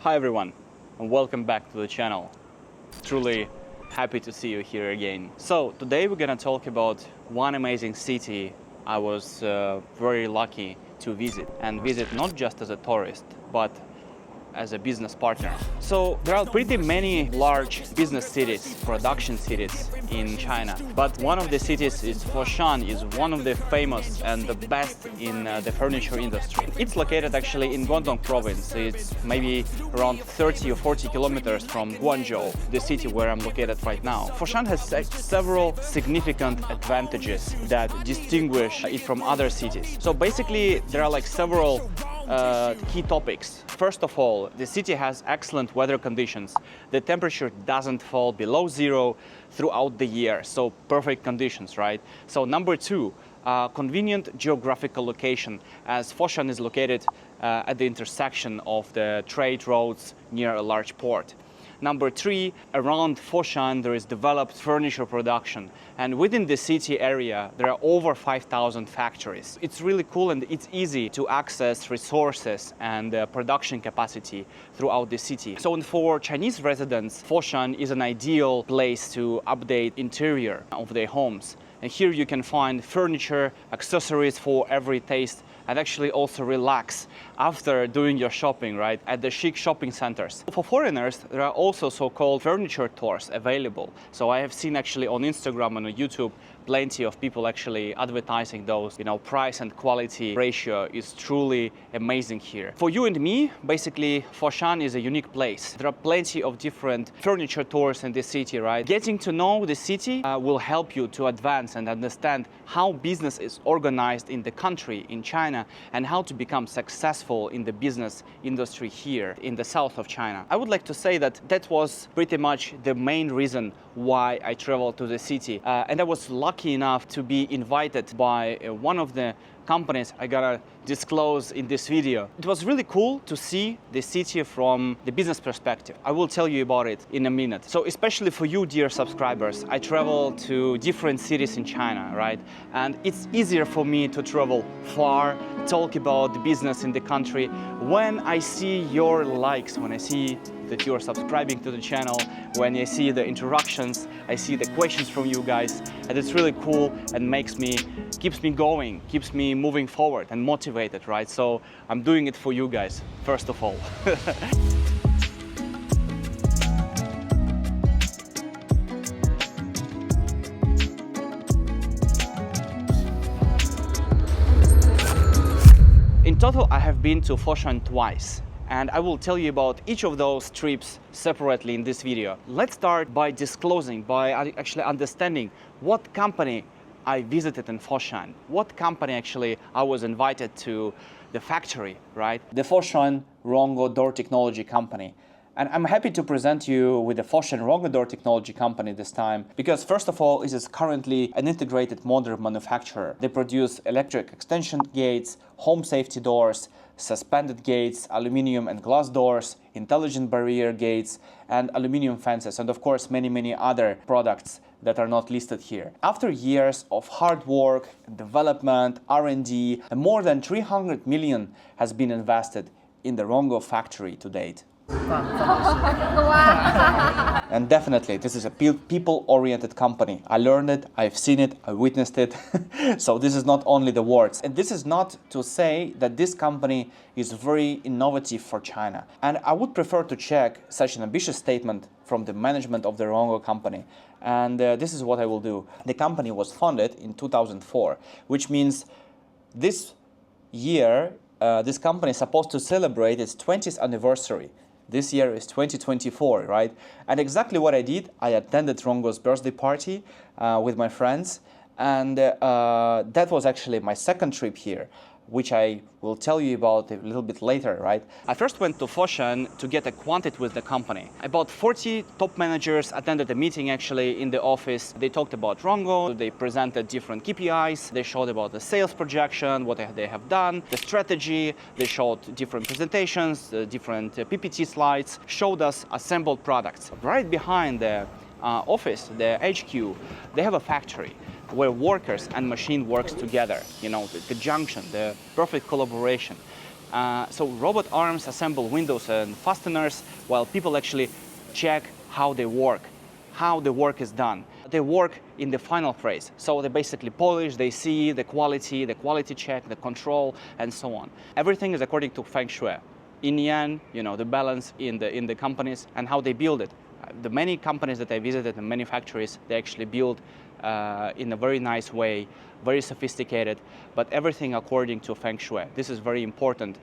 Hi everyone, and welcome back to the channel. Truly happy to see you here again. So today we're gonna talk about one amazing city I was very lucky to visit, and visit not just as a tourist, but as a business partner. So there are pretty many large business cities, production cities in China, but one of the cities is Foshan, is one of the famous and the best in the furniture industry. It's located actually in Guangdong province. It's maybe around 30 or 40 kilometers from Guangzhou, the city where I'm located right now. Foshan has several significant advantages that distinguish it from other cities. So basically there are like several key topics. First of all, the city has excellent weather conditions. The temperature doesn't fall below zero throughout the year, so perfect conditions, right? So number two, convenient geographical location, as Foshan is located at the intersection of the trade roads near a large port. Number three, around Foshan there is developed furniture production, and within the city area there are over 5,000 factories. It's really cool and it's easy to access resources and production capacity throughout the city. So for Chinese residents, Foshan is an ideal place to update interior of their homes. And here you can find furniture, accessories for every taste, and actually also relax after doing your shopping, right, at the chic shopping centers. For foreigners, there are also so-called furniture tours available. So I have seen actually on Instagram and on YouTube plenty of people actually advertising those. You know, price and quality ratio is truly amazing here. For you and me, basically, Foshan is a unique place. There are plenty of different furniture tours in the city, right? Getting to know the city will help you to advance and understand how business is organized in the country, in China, and how to become successful in the business industry here in the south of China. I would like to say that that was pretty much the main reason why I traveled to the city. And I was lucky enough to be invited by one of the companies I gotta disclose in this video. It was really cool to see the city from the business perspective. I will tell you about it in a minute. So especially for you, dear subscribers, I travel to different cities in China, right? And it's easier for me to travel far, talk about the business in the country, when I see your likes, when I see that you're subscribing to the channel, when I see the interactions, I see the questions from you guys, and it's really cool and keeps me going, keeps me moving forward and motivated, right? So I'm doing it for you guys, first of all. In total, I have been to Foshan twice, and I will tell you about each of those trips separately in this video. Let's start by disclosing, by actually understanding what company I visited in Foshan, what company actually I was invited to the factory, right? The Foshan Rongo door technology company. And I'm happy to present you with the Foshan Rongo door technology company this time, because first of all, it is currently an integrated modern manufacturer. They produce electric extension gates, home safety doors, suspended gates, aluminum and glass doors, intelligent barrier gates, and aluminum fences, and of course many other products that are not listed here. After years of hard work, development, R&D, more than 300 million has been invested in the Rongo factory to date. And definitely, this is a people-oriented company. I learned it, I've seen it, I witnessed it. So this is not only the words. And this is not to say that this company is very innovative for China. And I would prefer to check such an ambitious statement from the management of the Rongo company. And this is what I will do. The company was founded in 2004, which means this year, this company is supposed to celebrate its 20th anniversary. This year is 2024, right? And exactly what I did, I attended Rongo's birthday party with my friends, and that was actually my second trip here, which I will tell you about a little bit later, right? I first went to Foshan to get acquainted with the company. About 40 top managers attended a meeting actually in the office. They talked about Rongo, they presented different KPIs, they showed about the sales projection, what they have done, the strategy, they showed different presentations, different PPT slides, showed us assembled products. Right behind the office, the HQ, they have a factory where workers and machine works together, you know, the junction, the perfect collaboration. So robot arms assemble windows and fasteners while people actually check how they work, how the work is done. They work in the final phase. So they basically polish, they see the quality check, the control, and so on. Everything is according to Feng Shui. In Yan, the balance in the companies and how they build it. The many companies that I visited and many factories, they actually build in a very nice way, very sophisticated, but everything according to Feng Shui. This is very important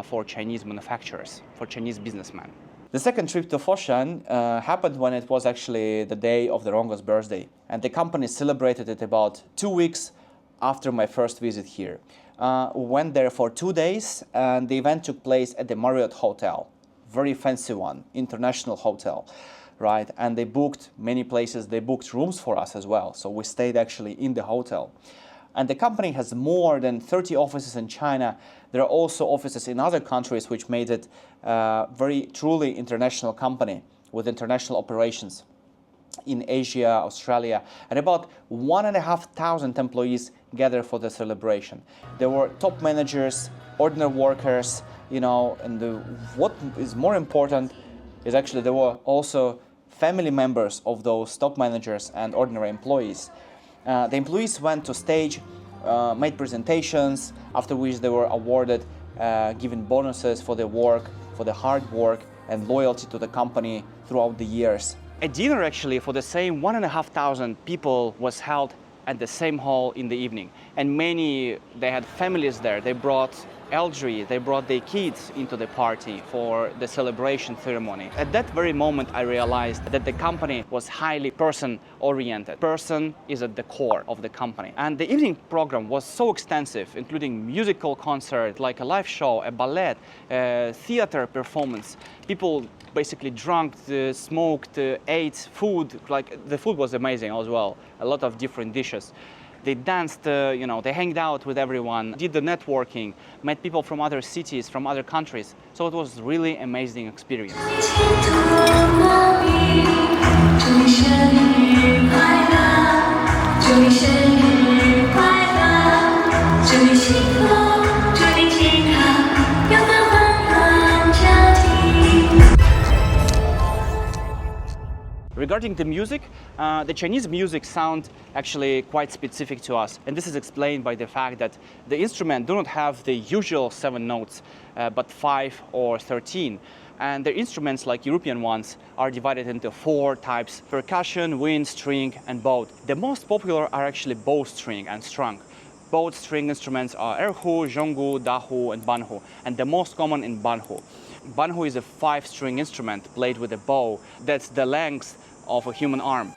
for Chinese manufacturers, for Chinese businessmen. The second trip to Foshan happened when it was actually the day of the Rongo's birthday, and the company celebrated it about 2 weeks after my first visit here. We went there for 2 days, and the event took place at the Marriott Hotel, very fancy one, international hotel, right? And they booked many places, they booked rooms for us as well, so we stayed actually in the hotel. And the company has more than 30 offices in China. There are also offices in other countries, which made it a very truly international company with international operations in Asia, Australia, and about 1,500 employees gathered for the celebration. There were top managers, ordinary workers, and what is more important is actually there were also family members of those top managers and ordinary employees. The employees went to stage, made presentations, after which they were awarded, given bonuses for their work, for the hard work and loyalty to the company throughout the years. A dinner actually for the same 1,500 people was held at the same hall in the evening. And they had families there. They brought elderly, they brought their kids into the party for the celebration ceremony. At that very moment, I realized that the company was highly person-oriented. Person is at the core of the company. And the evening program was so extensive, including musical concert, like a live show, a ballet, a theater performance. People basically drank, smoked, ate food. Like the food was amazing as well. A lot of different dishes. They danced, they hanged out with everyone, did the networking, met people from other cities, from other countries. So it was really amazing experience. Regarding the music, the Chinese music sound actually quite specific to us, and this is explained by the fact that the instruments do not have the usual 7 notes, but 5 or 13. And the instruments, like European ones, are divided into 4 types: percussion, wind, string, and bow. The most popular are actually bow string and strung. Both string instruments are erhu, zhonggu, dahu, and banhu, and the most common in banhu. Banhu is a 5-string instrument played with a bow that's the length of a human arm.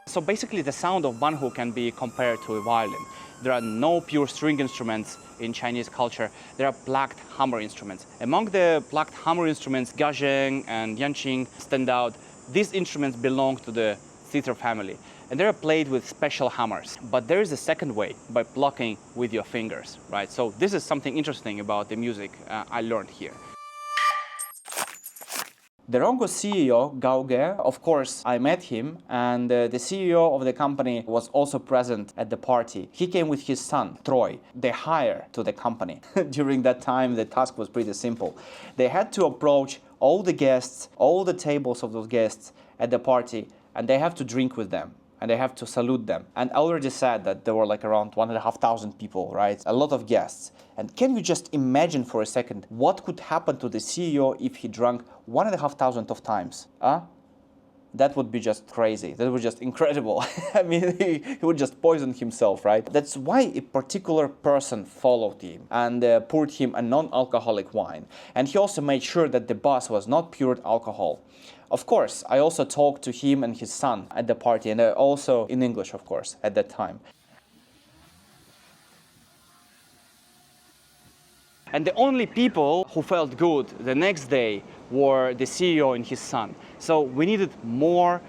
So basically the sound of banhu can be compared to a violin. There are no pure string instruments in Chinese culture. There are plucked hammer instruments. Among the plucked hammer instruments, gazheng and yanqing stand out. These instruments belong to the zither family, and they are played with special hammers. But there is a second way, by plucking with your fingers, right? So this is something interesting about the music I learned here. The Rongo CEO, Gao Ge, of course, I met him, and the CEO of the company was also present at the party. He came with his son, Troy, the heir to the company. During that time, the task was pretty simple. They had to approach all the guests, all the tables of those guests at the party, and they have to drink with them. And they have to salute them. And I already said that there were like around 1,500 people, right? A lot of guests. And can you just imagine for a second what could happen to the CEO if he drank 1,500 of times? That would be just crazy. That would just incredible. I mean, he would just poison himself, right? That's why a particular person followed him and poured him a non-alcoholic wine. And he also made sure that the bus was not pure alcohol. Of course, I also talked to him and his son at the party, and also in English, of course, at that time. And the only people who felt good the next day were the CEO and his son. So we needed more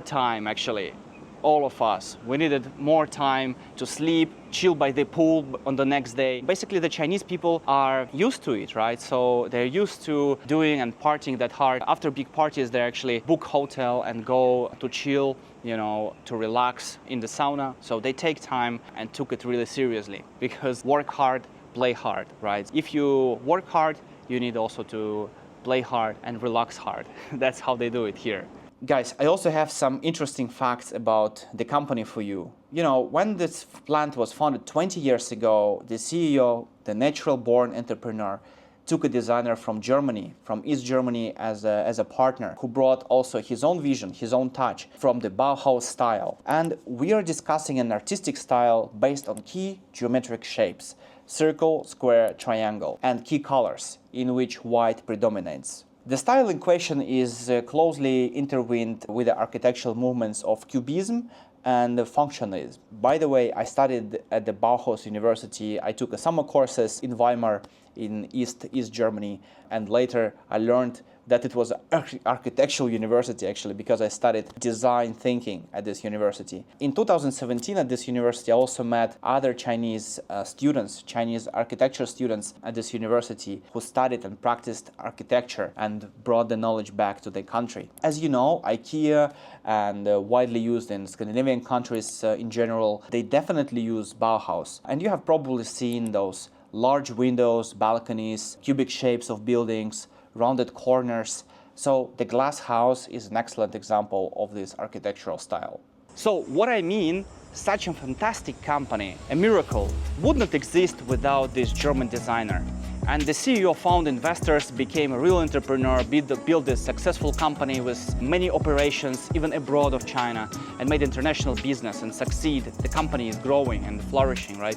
time, actually, all of us. We needed more time to sleep, chill by the pool on the next day. Basically, the Chinese people are used to it, right? So they're used to doing and partying that hard. After big parties, they actually book hotel and go to chill, to relax in the sauna. So they take time and took it really seriously, because work hard, play hard, right? If you work hard, you need also to play hard and relax hard. That's how they do it here. Guys, I also have some interesting facts about the company for you. You know, when this plant was founded 20 years ago, the CEO, the natural-born entrepreneur, took a designer from Germany, from East Germany as a partner, who brought also his own vision, his own touch from the Bauhaus style. And we are discussing an artistic style based on key geometric shapes: circle, square, triangle, and key colors, in which white predominates. The style in question is closely intertwined with the architectural movements of Cubism and Functionalism. By the way, I studied at the Bauhaus University. I took summer courses in Weimar in East Germany, and later I learned that it was an architectural university actually, because I studied design thinking at this university. In 2017 at this university I also met other Chinese students, Chinese architecture students at this university, who studied and practiced architecture and brought the knowledge back to their country. As you know, IKEA and widely used in Scandinavian countries in general, they definitely use Bauhaus. And you have probably seen those large windows, balconies, cubic shapes of buildings, rounded corners. So the glass house is an excellent example of this architectural style. So what I mean, such a fantastic company, a miracle, would not exist without this German designer. And the CEO found investors, became a real entrepreneur, built a successful company with many operations, even abroad of China, and made international business and succeed. The company is growing and flourishing, right?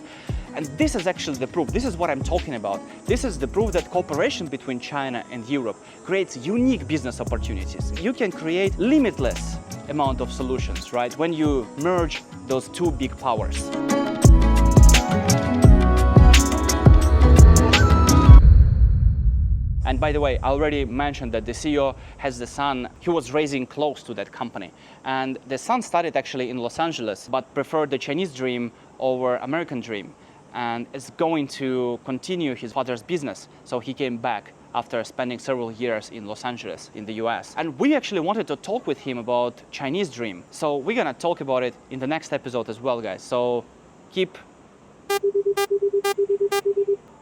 And this is actually the proof. This is what I'm talking about. This is the proof that cooperation between China and Europe creates unique business opportunities. You can create limitless amount of solutions, right? When you merge those two big powers. And by the way, I already mentioned that the CEO has the son. He was raising close to that company. And the son studied actually in Los Angeles, but preferred the Chinese dream over American dream, and is going to continue his father's business. So he came back after spending several years in Los Angeles, in the US. And we actually wanted to talk with him about Chinese dream. So we're gonna talk about it in the next episode as well, guys. So keep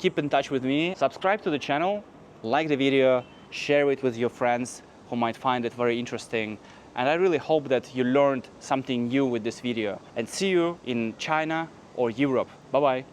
in touch with me. Subscribe to the channel, like the video, share it with your friends who might find it very interesting. And I really hope that you learned something new with this video. And see you in China or Europe. Bye-bye.